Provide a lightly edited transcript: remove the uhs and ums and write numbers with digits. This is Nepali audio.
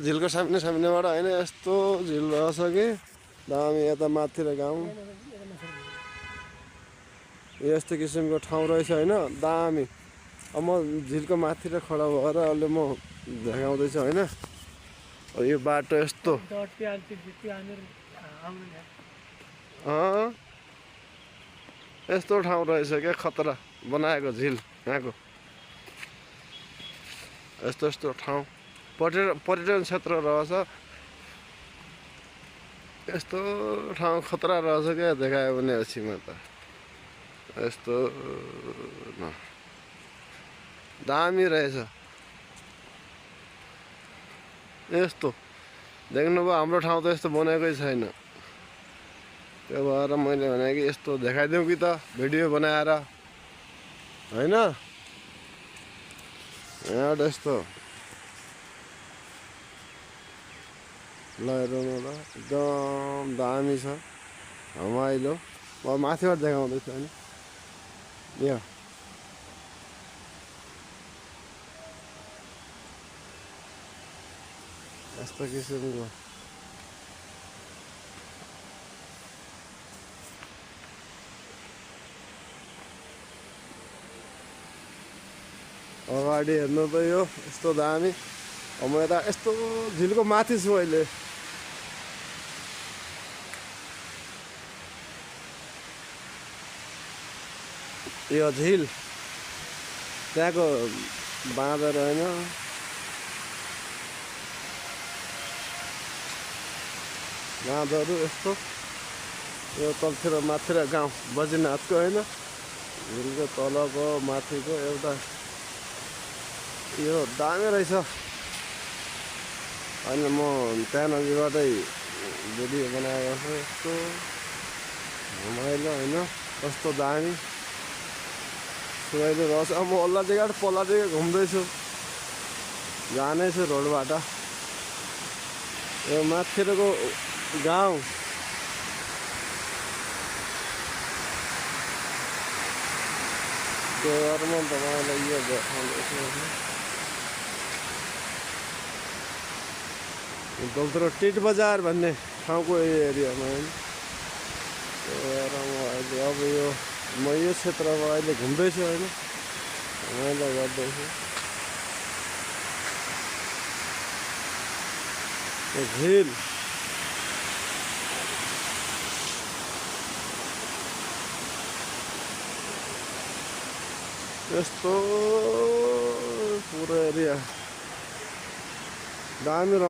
झिलको सामनेबाट होइन यस्तो झिल रहेछ कि दामी। यता माथि र गाउँ यस्तो किसिमको ठाउँ रहेछ होइन दामी। अब म झिलको माथि र खडा भएर अहिले म देखाउँदैछु होइन। यो बाटो यस्तो यस्तो ठाउँ रहेछ क्या, खतरा बनाएको झिल यहाँको। यस्तो यस्तो ठाउँ पर्यटन क्षेत्र रहेछ। यस्तो ठाउँ खतरा रहेछ क्या, देखायो भने अछिमा त यस्तो दामी रहेछ। यस्तो देख्नुभयो, हाम्रो ठाउँ त यस्तो बनाएकै छैन। त्यो भएर मैले भने कि यस्तो देखाइदिउँ कि त भिडियो बनाएर होइन। यहाँबाट यस्तो ल हेर्नु न, एकदम दामी छ, रमाइलो। म माथिबाट देखाउँदैछु होइन। यहाँ यस्तो किसिमको अगाडि हेर्नु त यो यस्तो दामी। अब म यता यस्तो झिलको माथि छु अहिले। यो झिल त्यहाँको बाँदर होइन, बाँदरहरू यस्तो। यो तलतिर माथि र गाउँ बजिनाथको होइन, झिलको तलको माथिको एउटा यो दामी रहेछ। अनि म त्यहाँ नजिकबाटै भिडियो बनाएको छु। यस्तो रमाइलो होइन, कस्तो दामी सुहाइलो रहेछ। अब म ओल्ला जग्गाबाट पल्ला जग्गा घुम्दैछु, जानेछु रोडबाट। यो माथिको गाउँ त्यो भएर म तपाईँलाई यो देखाउँदैछु। तलतिर टिट बजार भन्ने ठाउँको एरियामा होइन। त्यो भएर म अहिले अब म यो क्षेत्रमा अहिले घुम्दैछु होइन, रमाइलो गर्दैछु। झिल यस्तो पुरो एरिया दामी।